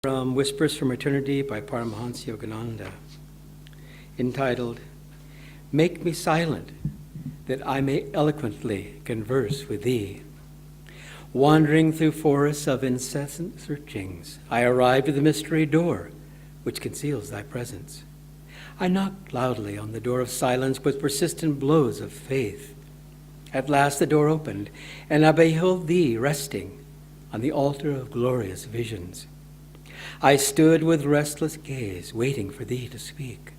From Whispers from Eternity by Paramahansa Yogananda, entitled, Make Me Silent, that I may eloquently converse with thee. Wandering through forests of incessant searchings, I arrived at the mystery door, which conceals thy presence. I knocked loudly on the door of silence with persistent blows of faith. At last the door opened, and I beheld thee resting on the altar of glorious visions. I stood with restless gaze, waiting for thee to speak.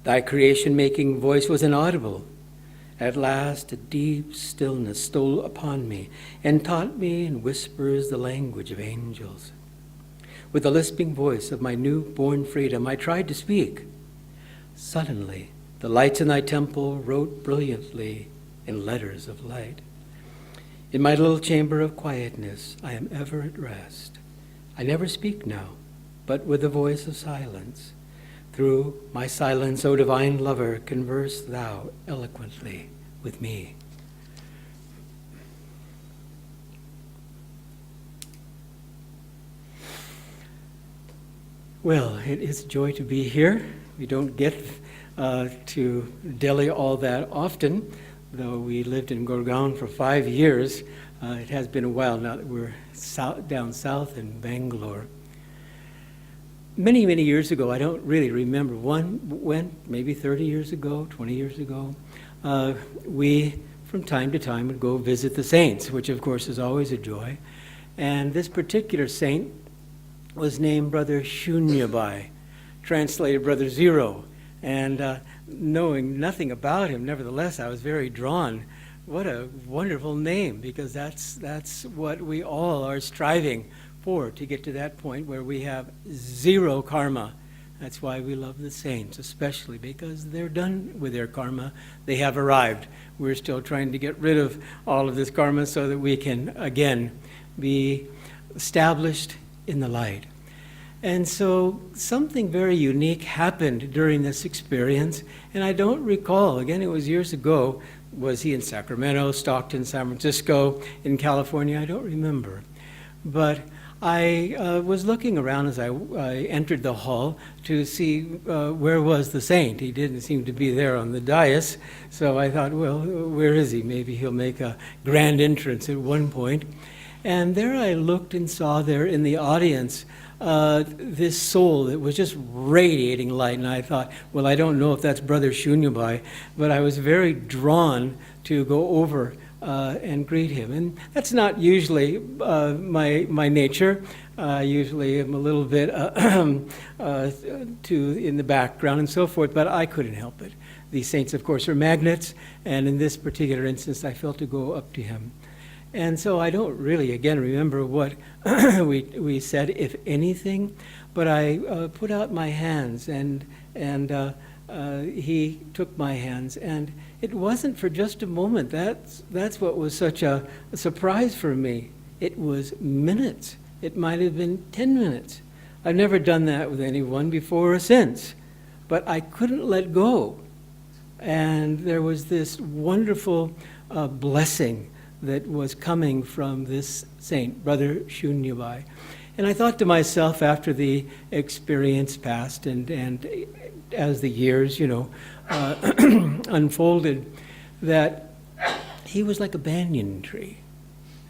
Thy creation-making voice was inaudible. At last a deep stillness stole upon me and taught me in whispers the language of angels. With the lisping voice of my new-born freedom, I tried to speak. Suddenly, the lights in thy temple wrote brilliantly in letters of light. In my little chamber of quietness, I am ever at rest. I never speak now, but with the voice of silence. Through my silence, O divine lover, converse thou eloquently with me. Well, it is a joy to be here. We don't get to Delhi all that often, though we lived in Gurgaon for 5 years. It has been a while now that we're down south in Bangalore. Many, many years ago, I don't really remember when, maybe 30 years ago, 20 years ago, we, from time to time, would go visit the saints, which of course is always a joy. And this particular saint was named Brother Shunyabai, translated Brother Zero. And knowing nothing about him, nevertheless, I was very drawn. What a wonderful name, because that's what we all are striving for, to get to that point where we have zero karma. That's why we love the saints, especially because they're done with their karma. They have arrived. We're still trying to get rid of all of this karma so that we can, again, be established in the light. And so something very unique happened during this experience, and I don't recall, again, it was years ago. Was he in Sacramento, Stockton, San Francisco, in California? I don't remember. But I was looking around as I entered the hall to see where was the saint. He didn't seem to be there on the dais, so I thought, well, where is he? Maybe he'll make a grand entrance at one point. And there I looked and saw there in the audience this soul that was just radiating light. And I thought, well, I don't know if that's Brother Shunyabai, but I was very drawn to go over and greet him. And that's not usually my nature. I usually am a little bit in the background and so forth, but I couldn't help it. These saints, of course, are magnets, and in this particular instance, I felt to go up to him. And so I don't really, again, remember what we said, if anything, but I put out my hands, and he took my hands, and it wasn't for just a moment. That's what was such a surprise for me. It was minutes. It might have been 10 minutes. I've never done that with anyone before or since, but I couldn't let go. And there was this wonderful blessing that was coming from this saint, Brother Shunyabai. And I thought to myself after the experience passed and as the years, unfolded, that he was like a banyan tree.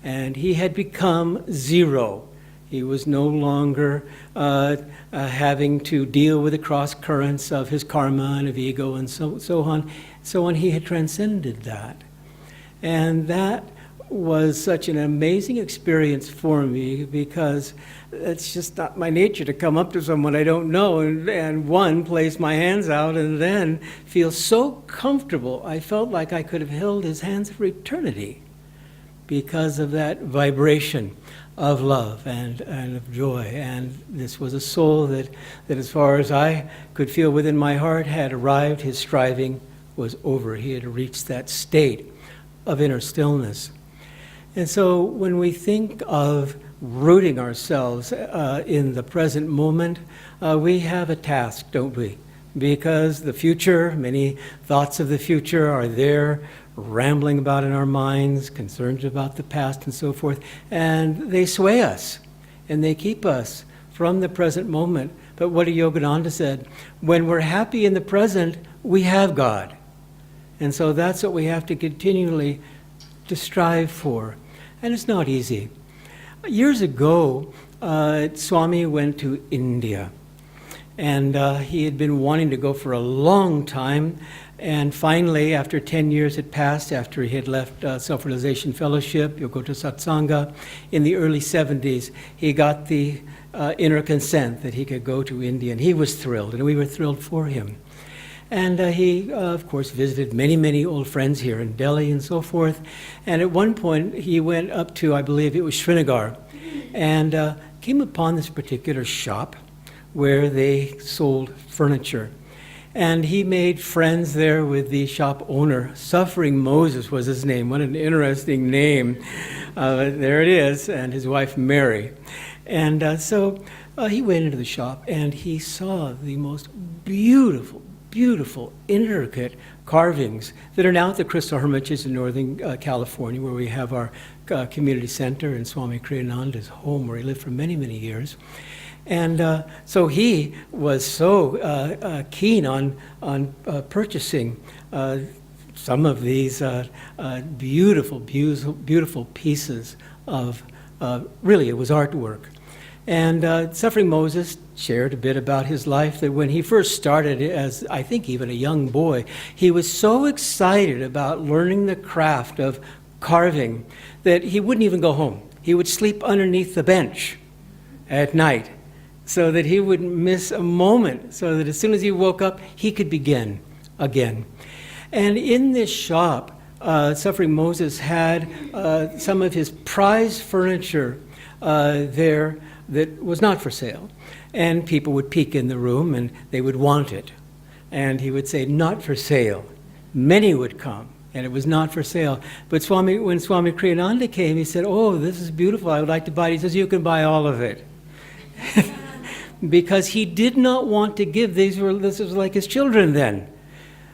And he had become zero. He was no longer having to deal with the cross currents of his karma and of ego and so on. He had transcended that. And that was such an amazing experience for me, because it's just not my nature to come up to someone I don't know and place my hands out and then feel so comfortable. I felt like I could have held his hands for eternity because of that vibration of love and of joy. And this was a soul that as far as I could feel within my heart had arrived. His striving was over. He had reached that state of inner stillness. And so when we think of rooting ourselves in the present moment, we have a task, don't we? Because the future, many thoughts of the future are there, rambling about in our minds, concerns about the past and so forth, and they sway us, and they keep us from the present moment. But what Yogananda said, when we're happy in the present, we have God. And so that's what we have to continually to strive for. And it's not easy. Years ago, Swami went to India. And he had been wanting to go for a long time. And finally, after 10 years had passed, after he had left Self-Realization Fellowship, Yoga Satsanga, in the early 70s, he got the inner consent that he could go to India. And he was thrilled, and we were thrilled for him. And he, of course, visited many, many old friends here in Delhi and so forth. And at one point, he went up to, I believe it was Srinagar, and came upon this particular shop where they sold furniture. And he made friends there with the shop owner. Suffering Moses was his name. What an interesting name. There it is, and his wife Mary. And so he went into the shop, and he saw the most beautiful, intricate carvings that are now at the Crystal Hermitages in Northern California, where we have our community center and Swami Kriyananda's home, where he lived for many, many years. And so he was so keen on purchasing some of these beautiful pieces of, really it was artwork. And Suffering Moses shared a bit about his life, that when he first started as, I think, even a young boy, he was so excited about learning the craft of carving that he wouldn't even go home. He would sleep underneath the bench at night so that he wouldn't miss a moment, so that as soon as he woke up, he could begin again. And in this shop, Suffering Moses had some of his prized furniture there that was not for sale. And people would peek in the room and they would want it. And he would say, not for sale. Many would come, and it was not for sale. But when Swami Kriyananda came, he said, oh, this is beautiful, I would like to buy it. He says, you can buy all of it. Because he did not want to give. This was like his children then.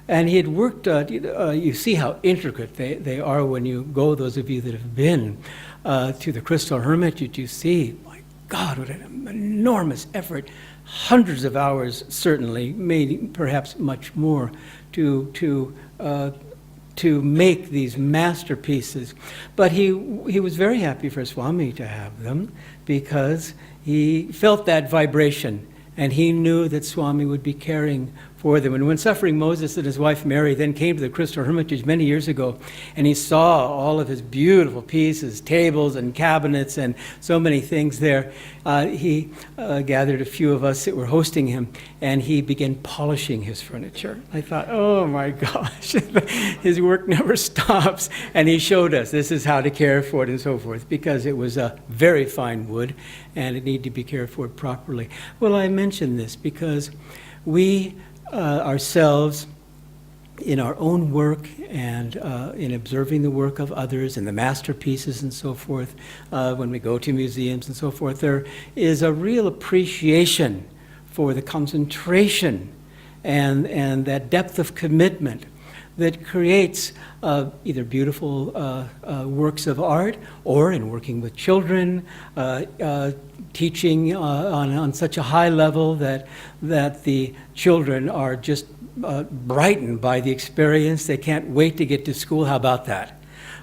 And he had worked, you see how intricate they are when you go, those of you that have been to the Crystal Hermitage, you see, my God, what an enormous effort, hundreds of hours certainly, maybe perhaps much more, to make these masterpieces. But he was very happy for Swami to have them, because he felt that vibration, and he knew that Swami would be caring for them. And when Suffering Moses and his wife Mary then came to the Crystal Hermitage many years ago, and he saw all of his beautiful pieces, tables and cabinets and so many things there, he gathered a few of us that were hosting him, and he began polishing his furniture. I thought, oh my gosh, his work never stops. And he showed us this is how to care for it and so forth, because it was a very fine wood and it needed to be cared for properly. Well, I mention this because we ourselves, in our own work and in observing the work of others and the masterpieces and so forth, when we go to museums and so forth, there is a real appreciation for the concentration and that depth of commitment that creates either beautiful works of art, or in working with children, teaching on such a high level that the children are just brightened by the experience. They can't wait to get to school. How about that?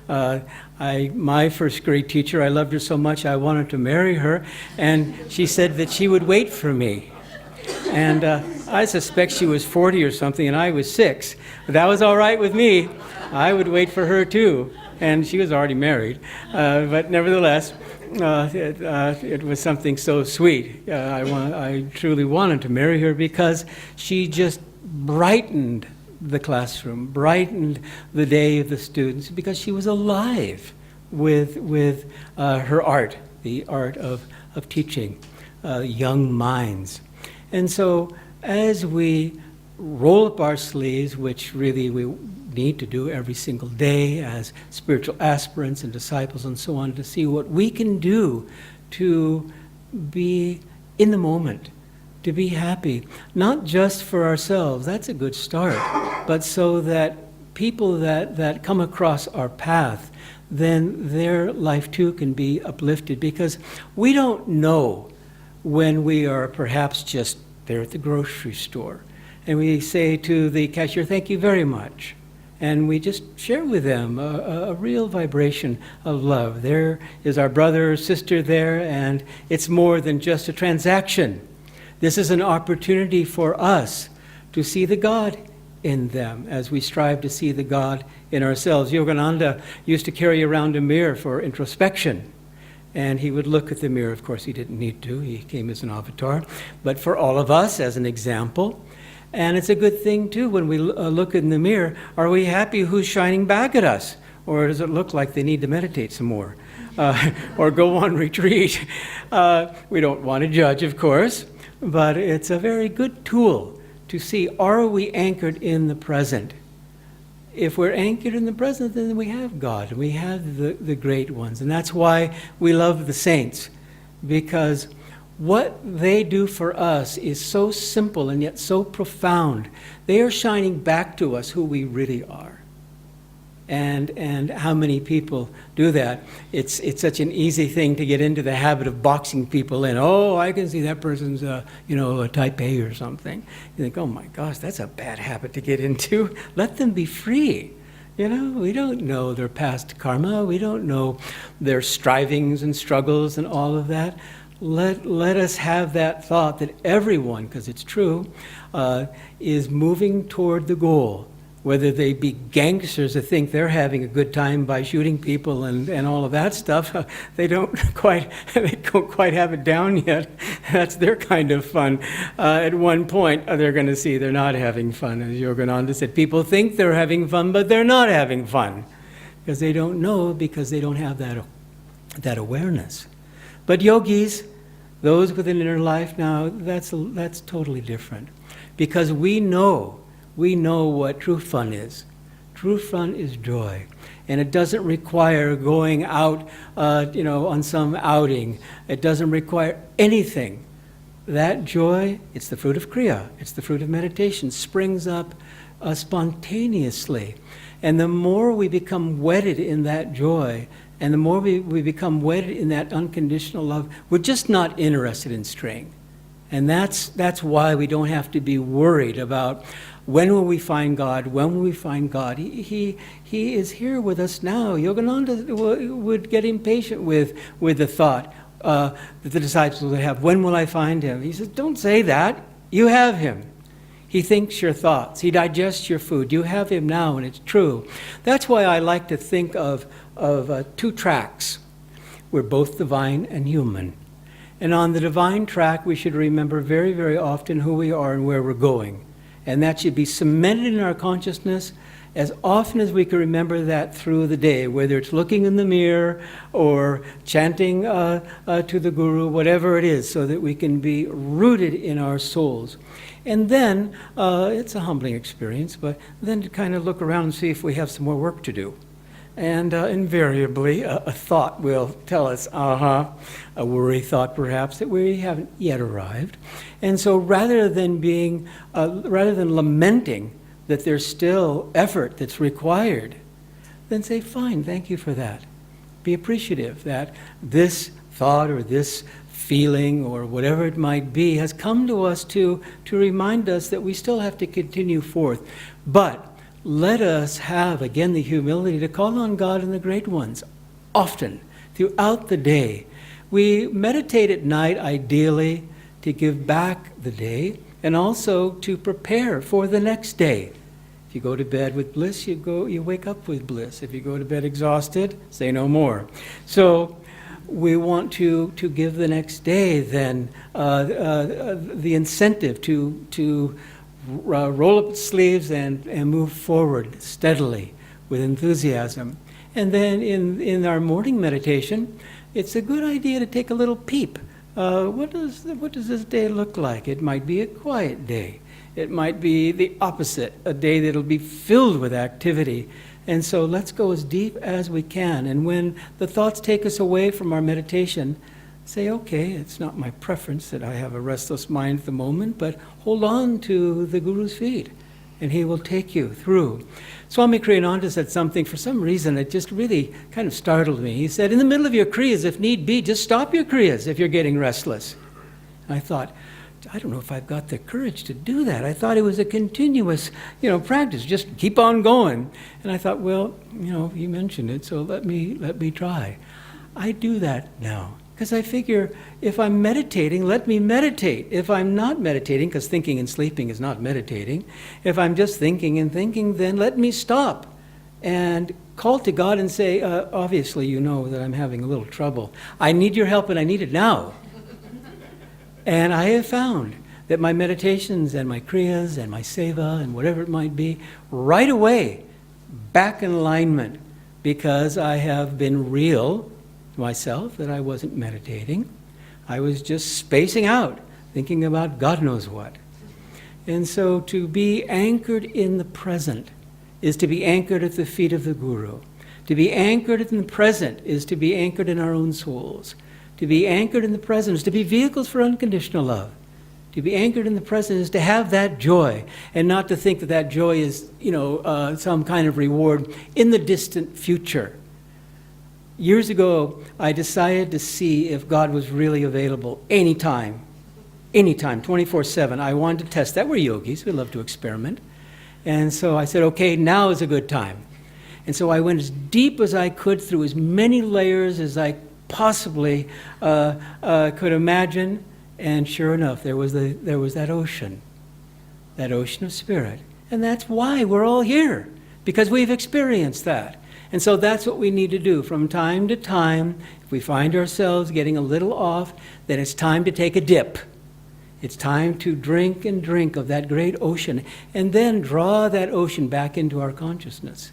My first grade teacher, I loved her so much I wanted to marry her, and she said that she would wait for me. And I suspect she was 40 or something, and I was 6. But that was all right with me. I would wait for her too. And she was already married. But nevertheless, it was something so sweet. I truly wanted to marry her because she just brightened the classroom, brightened the day of the students, because she was alive with her art, the art of teaching young minds. And so as we roll up our sleeves, which really we need to do every single day as spiritual aspirants and disciples and so on, to see what we can do to be in the moment, to be happy, not just for ourselves, that's a good start, but so that people that come across our path, then their life too can be uplifted, because we don't know when we are perhaps just there at the grocery store. And we say to the cashier, "Thank you very much." And we just share with them a real vibration of love. There is our brother or sister there, and it's more than just a transaction. This is an opportunity for us to see the God in them as we strive to see the God in ourselves. Yogananda used to carry around a mirror for introspection. And he would look at the mirror. Of course, he didn't need to. He came as an avatar. But for all of us, as an example, and it's a good thing, too, when we look in the mirror, are we happy who's shining back at us? Or does it look like they need to meditate some more? Or go on retreat? We don't want to judge, of course, but it's a very good tool to see, are we anchored in the present? If we're anchored in the present, then we have God, and we have the great ones. And that's why we love the saints, because what they do for us is so simple and yet so profound. They are shining back to us who we really are. And how many people do that? It's such an easy thing to get into the habit of boxing people in. Oh, I can see that person's a type A or something. You think, oh my gosh, that's a bad habit to get into. Let them be free. We don't know their past karma. We don't know their strivings and struggles and all of that. Let us have that thought that everyone, because it's true, is moving toward the goal. Whether they be gangsters that think they're having a good time by shooting people and all of that stuff, they don't quite have it down yet. That's their kind of fun. At one point, they're going to see they're not having fun. As Yogananda said, people think they're having fun, but they're not having fun. Because they don't know, because they don't have that awareness. But yogis, those with an inner life now, that's totally different. Because we know what true fun is. True fun is joy. And it doesn't require going out, on some outing. It doesn't require anything. That joy, it's the fruit of Kriya. It's the fruit of meditation, springs up spontaneously. And the more we become wedded in that joy, and the more we become wedded in that unconditional love, we're just not interested in straying. And that's why we don't have to be worried about when will we find God, when will we find God. He is here with us now. Yogananda would get impatient with the thought that the disciples would have, when will I find him? He says, don't say that. You have him. He thinks your thoughts. He digests your food. You have him now, and it's true. That's why I like to think of two tracks. We're both divine and human. And on the divine track, we should remember very, very often who we are and where we're going. And that should be cemented in our consciousness as often as we can remember that through the day, whether it's looking in the mirror or chanting to the Guru, whatever it is, so that we can be rooted in our souls. And then, it's a humbling experience, but then to kind of look around and see if we have some more work to do. And invariably, a thought will tell us, a worry thought perhaps, that we haven't yet arrived. And so rather than lamenting that there's still effort that's required, then say, fine, thank you for that. Be appreciative that this thought or this feeling or whatever it might be has come to us to remind us that we still have to continue forth. But let us have, again, the humility to call on God and the great ones often, throughout the day. We meditate at night, ideally, to give back the day and also to prepare for the next day. If you go to bed with bliss, you wake up with bliss. If you go to bed exhausted, say no more. So we want to give the next day, then, the incentive to roll up its sleeves and move forward steadily with enthusiasm. And then in our morning meditation, it's a good idea to take a little peep. What does this day look like? It might be a quiet day. It might be the opposite, a day that'll be filled with activity. And so let's go as deep as we can. And when the thoughts take us away from our meditation, say, okay, it's not my preference that I have a restless mind at the moment, but hold on to the Guru's feet, and he will take you through. Swami Kriyananda said something, for some reason, it just really kind of startled me. He said, in the middle of your kriyas, if need be, just stop your kriyas if you're getting restless. And I thought, I don't know if I've got the courage to do that. I thought it was a continuous, practice, just keep on going. And I thought, well, you mentioned it, so let me try. I do that now, because I figure if I'm meditating, let me meditate. If I'm not meditating, because thinking and sleeping is not meditating, if I'm just thinking and thinking, then let me stop and call to God and say, obviously you know that I'm having a little trouble. I need your help and I need it now. And I have found that my meditations and my kriyas and my seva and whatever it might be, right away, back in alignment, because I have been real to myself that I wasn't meditating. I was just spacing out, thinking about God knows what. And so to be anchored in the present is to be anchored at the feet of the Guru. To be anchored in the present is to be anchored in our own souls. To be anchored in the present is to be vehicles for unconditional love. To be anchored in the present is to have that joy, and not to think that that joy is, some kind of reward in the distant future. Years ago, I decided to see if God was really available anytime, 24/7. I wanted to test that. We're yogis, we love to experiment. And so I said, okay, now is a good time. And so I went as deep as I could through as many layers as I possibly could imagine, and sure enough, there was that ocean of spirit. And that's why we're all here, because we've experienced that. And so that's what we need to do from time to time. If we find ourselves getting a little off, then it's time to take a dip. It's time to drink and drink of that great ocean, and then draw that ocean back into our consciousness,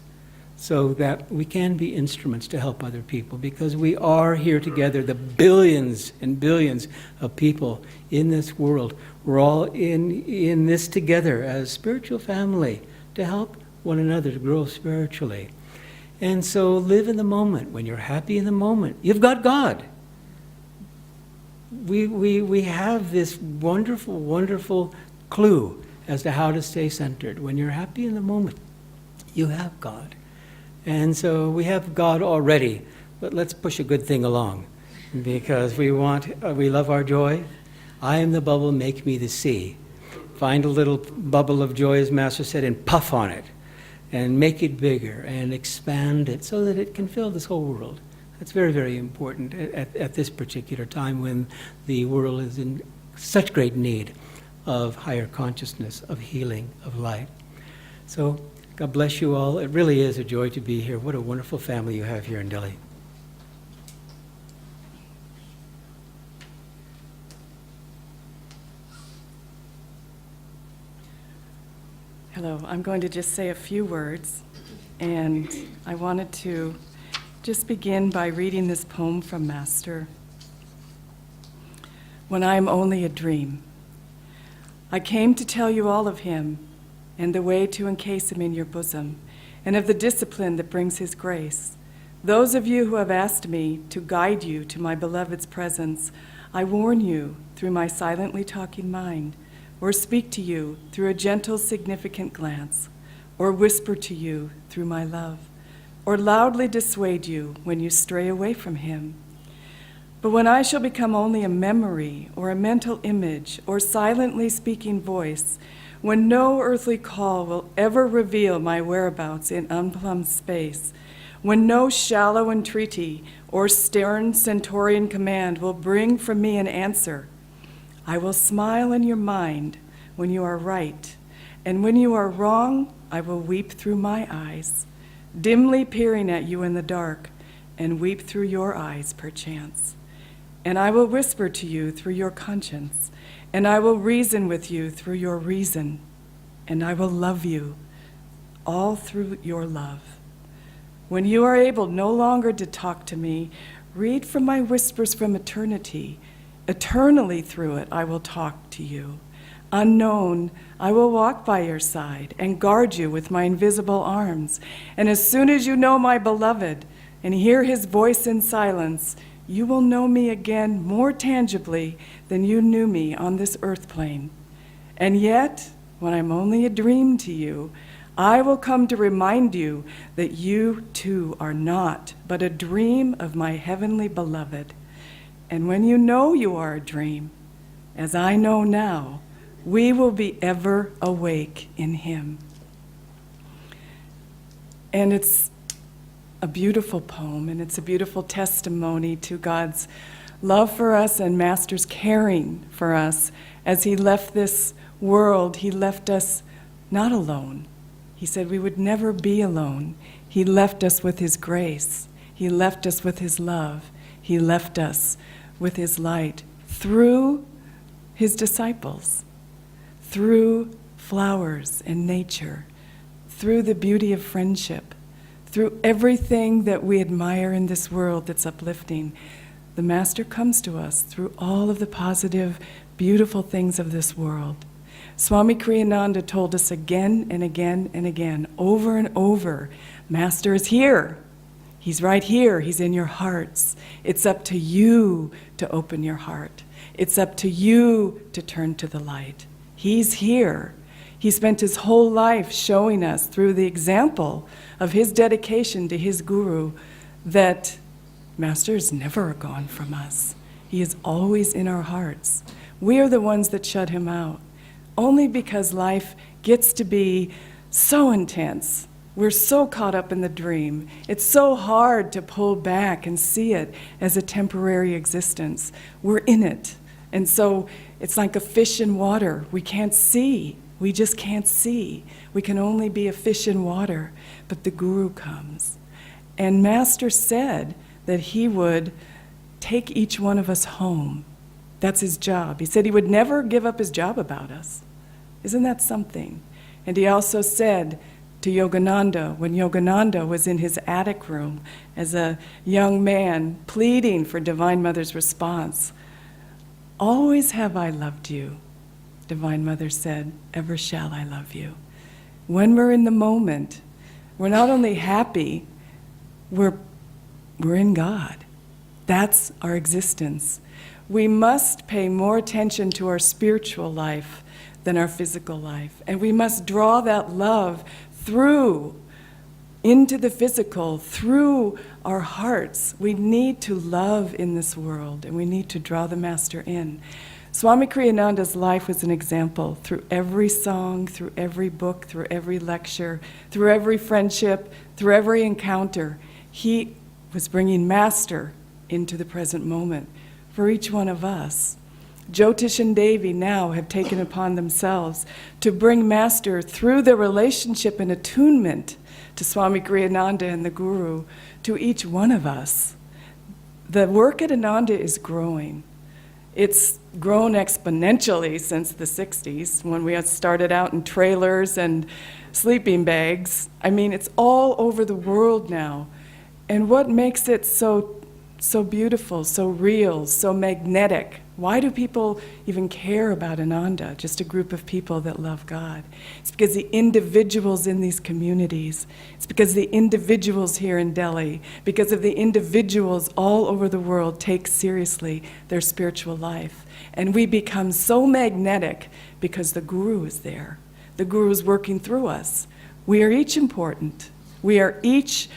so that we can be instruments to help other people, because we are here together, the billions and billions of people in this world. We're all in this together as spiritual family to help one another to grow spiritually. And so live in the moment. When you're happy in the moment, you've got God. We have this wonderful, wonderful clue as to how to stay centered. When you're happy in the moment, you have God. And so we have God already, but let's push a good thing along, because we love our joy. I am the bubble, make me the sea. Find a little bubble of joy, as Master said, and puff on it, and make it bigger, and expand it so that it can fill this whole world. That's very, very important at this particular time when the world is in such great need of higher consciousness, of healing, of light. So God bless you all. It really is a joy to be here. What a wonderful family you have here in Delhi. Hello, I'm going to just say a few words, and I wanted to just begin by reading this poem from Master. When I am only a dream. I came to tell you all of him, and the way to encase him in your bosom, and of the discipline that brings his grace. Those of you who have asked me to guide you to my beloved's presence, I warn you through my silently talking mind, or speak to you through a gentle, significant glance, or whisper to you through my love, or loudly dissuade you when you stray away from him. But when I shall become only a memory or a mental image or silently speaking voice, when no earthly call will ever reveal my whereabouts in unplumbed space, when no shallow entreaty or stern centaurian command will bring from me an answer, I will smile in your mind when you are right, and when you are wrong, I will weep through my eyes, dimly peering at you in the dark, and weep through your eyes perchance. And I will whisper to you through your conscience, and I will reason with you through your reason, and I will love you all through your love. When you are able no longer to talk to me, read from my whispers from eternity. Eternally through it I will talk to you. Unknown, I will walk by your side and guard you with my invisible arms. And as soon as you know my beloved and hear his voice in silence, you will know me again more tangibly than you knew me on this earth plane. And yet, when I'm only a dream to you, I will come to remind you that you too are not but a dream of my heavenly beloved. And when you know you are a dream, as I know now, we will be ever awake in him. And it's a beautiful poem, and it's a beautiful testimony to God's love for us and Master's caring for us. As he left this world, he left us not alone. He said we would never be alone. He left us with his grace. He left us with his love. He left us with his light through his disciples, through flowers and nature, through the beauty of friendship, through everything that we admire in this world that's uplifting. The Master comes to us through all of the positive, beautiful things of this world. Swami Kriyananda told us again and again and again, over and over, Master is here. He's right here. He's in your hearts. It's up to you to open your heart. It's up to you to turn to the light. He's here. He spent his whole life showing us through the example of his dedication to his guru that Master is never gone from us. He is always in our hearts. We are the ones that shut him out. Only because life gets to be so intense. We're so caught up in the dream. It's so hard to pull back and see it as a temporary existence. We're in it. And so it's like a fish in water. We can't see. We just can't see. We can only be a fish in water. But the Guru comes. And Master said that he would take each one of us home. That's his job. He said he would never give up his job about us. Isn't that something? And he also said to Yogananda, when Yogananda was in his attic room as a young man pleading for Divine Mother's response, "Always have I loved you," Divine Mother said, "ever shall I love you." When we're in the moment, we're not only happy, we're in God. That's our existence. We must pay more attention to our spiritual life than our physical life. And we must draw that love through, into the physical, through our hearts. We need to love in this world, and we need to draw the Master in. Swami Kriyananda's life was an example through every song, through every book, through every lecture, through every friendship, through every encounter. He was bringing Master into the present moment for each one of us. Jyotish and Devi now have taken upon themselves to bring Master through their relationship and attunement to Swami Kriyananda and the Guru to each one of us. The work at Ananda is growing. It's grown exponentially since the 60s when we had started out in trailers and sleeping bags. I mean, it's all over the world now. And what makes it so beautiful, so real, so magnetic? Why do people even care about Ananda, just a group of people that love God? It's because the individuals in these communities, it's because the individuals here in Delhi, because of the individuals all over the world take seriously their spiritual life. And we become so magnetic because the Guru is there. The Guru is working through us. We are each important. We are each,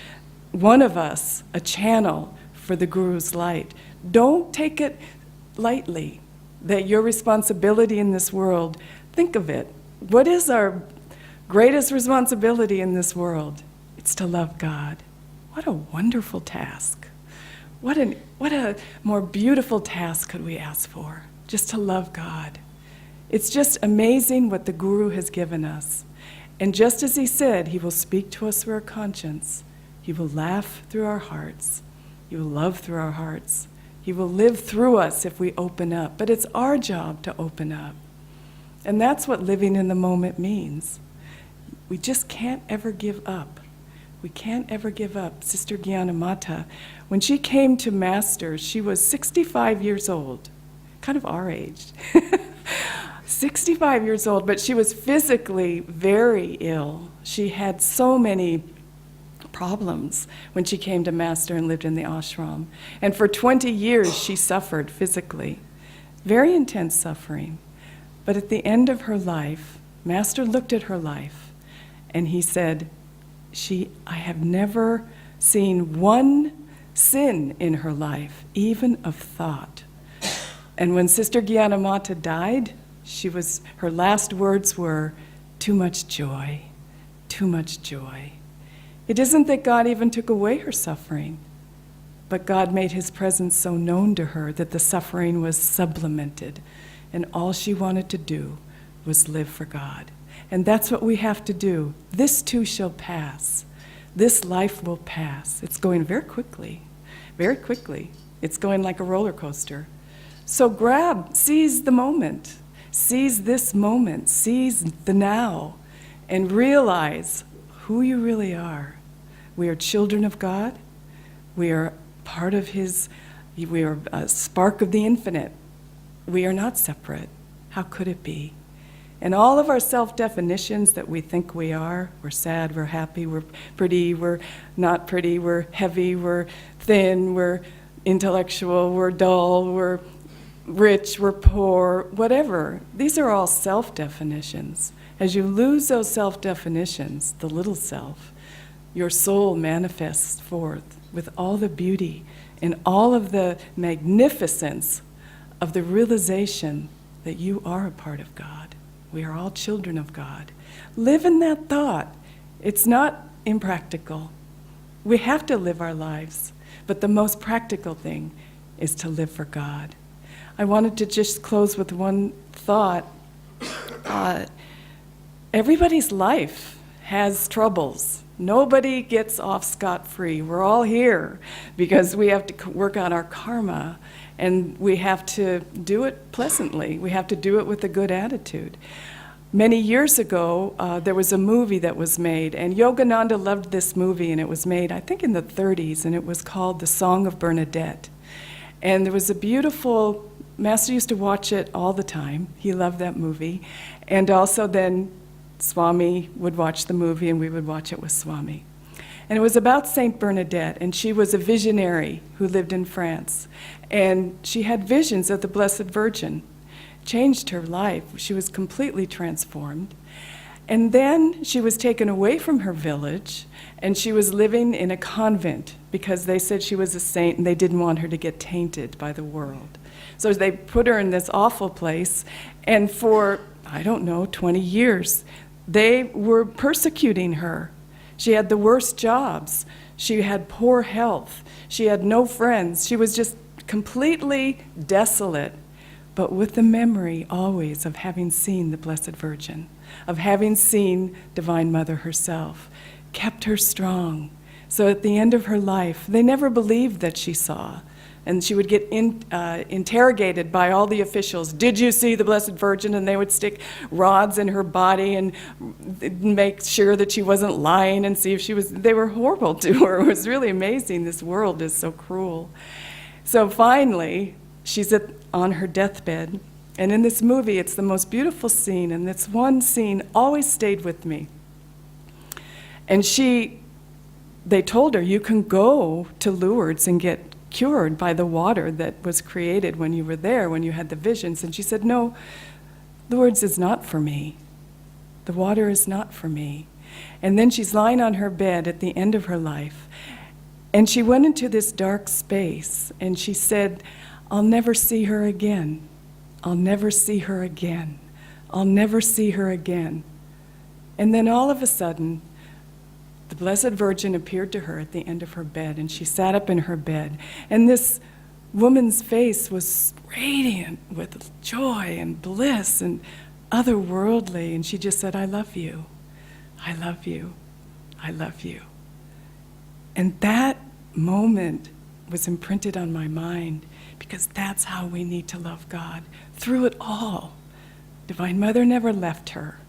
one of us, a channel for the Guru's light. Don't take it lightly that your responsibility in this world, think of it. What is our greatest responsibility in this world? It's to love God. What a wonderful task. What a more beautiful task could we ask for? Just to love God. It's just amazing what the Guru has given us. And just as he said, he will speak to us through our conscience. He will laugh through our hearts. He will love through our hearts. He will live through us if we open up. But it's our job to open up. And that's what living in the moment means. We just can't ever give up. We can't ever give up. Sister Gyanamata, when she came to Master, she was 65 years old, kind of our age. 65 years old, but she was physically very ill. She had so many problems when she came to Master and lived in the ashram. And for 20 years, she suffered physically, very intense suffering. But at the end of her life, Master looked at her life and he said, I have never seen one sin in her life, even of thought. And when Sister Gyanamata died, her last words were, "Too much joy, too much joy." It isn't that God even took away her suffering, but God made his presence so known to her that the suffering was sublimated, and all she wanted to do was live for God. And that's what we have to do. This too shall pass. This life will pass. It's going very quickly, very quickly. It's going like a roller coaster. So seize the moment. Seize this moment. Seize the now. And realize who you really are. We are children of God. We are part of we are a spark of the infinite. We are not separate. How could it be? And all of our self-definitions that we think we are, we're sad, we're happy, we're pretty, we're not pretty, we're heavy, we're thin, we're intellectual, we're dull, we're rich, we're poor, whatever. These are all self-definitions. As you lose those self-definitions, the little self, your soul manifests forth with all the beauty and all of the magnificence of the realization that you are a part of God. We are all children of God. Live in that thought. It's not impractical. We have to live our lives, but the most practical thing is to live for God. I wanted to just close with one thought. Everybody's life has troubles. Nobody gets off scot-free. We're all here because we have to work on our karma, and we have to do it pleasantly. We have to do it with a good attitude. Many years ago, there was a movie that was made, and Yogananda loved this movie, and it was made, I think, in the 30s, and it was called The Song of Bernadette. And there was a beautiful, Master used to watch it all the time. He loved that movie. And also then Swami would watch the movie, and we would watch it with Swami. And it was about Saint Bernadette, and she was a visionary who lived in France. And she had visions of the Blessed Virgin. Changed her life. She was completely transformed. And then she was taken away from her village, and she was living in a convent because they said she was a saint and they didn't want her to get tainted by the world. So they put her in this awful place, and for, 20 years, they were persecuting her. She had the worst jobs. She had poor health. She had no friends. She was just completely desolate, but with the memory always of having seen the Blessed Virgin, of having seen Divine Mother herself, kept her strong. So at the end of her life, they never believed that she saw. And she would get interrogated by all the officials. Did you see the Blessed Virgin? And they would stick rods in her body and make sure that she wasn't lying and see if she was. They were horrible to her. It was really amazing. This world is so cruel. So finally, she's on her deathbed. And in this movie, it's the most beautiful scene. And this one scene always stayed with me. And they told her, you can go to Lourdes and get cured by the water that was created when you were there, when you had the visions. And she said, no, Lourdes is not for me. The water is not for me. And then she's lying on her bed at the end of her life. And she went into this dark space, and she said, I'll never see her again. I'll never see her again. I'll never see her again. And then all of a sudden, the Blessed Virgin appeared to her at the end of her bed, and she sat up in her bed. And this woman's face was radiant with joy and bliss and otherworldly. And she just said, I love you. I love you. I love you. And that moment was imprinted on my mind, because that's how we need to love God, through it all. Divine Mother never left her.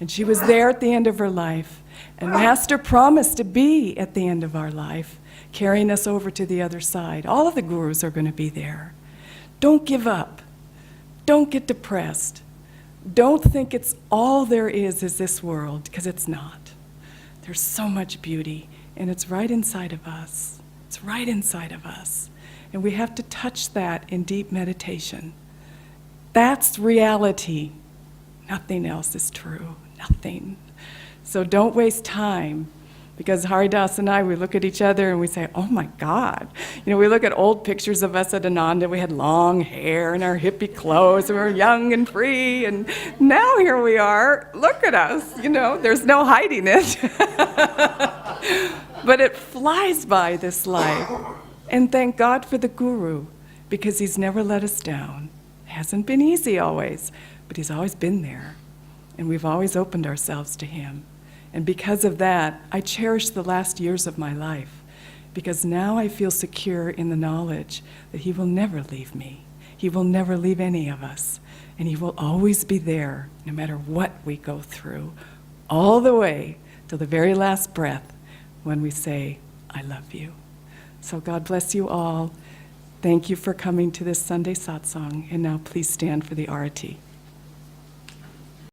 And she was there at the end of her life. And Master promised to be at the end of our life, carrying us over to the other side. All of the gurus are going to be there. Don't give up. Don't get depressed. Don't think it's all there is this world, because it's not. There's so much beauty, and it's right inside of us. It's right inside of us. And we have to touch that in deep meditation. That's reality. Nothing else is true. Nothing. So don't waste time Because Haridas and I, we look at each other and we say, oh my God. We look at old pictures of us at Ananda. We had long hair and our hippie clothes. And we were young and free. And now here we are. Look at us. There's no hiding it. But it flies by, this life. And thank God for the Guru, because he's never let us down. It hasn't been easy always, but he's always been there. And we've always opened ourselves to him. And because of that, I cherish the last years of my life, because now I feel secure in the knowledge that he will never leave me. He will never leave any of us. And he will always be there, no matter what we go through, all the way till the very last breath when we say, I love you. So God bless you all. Thank you for coming to this Sunday satsang. And now please stand for the arati.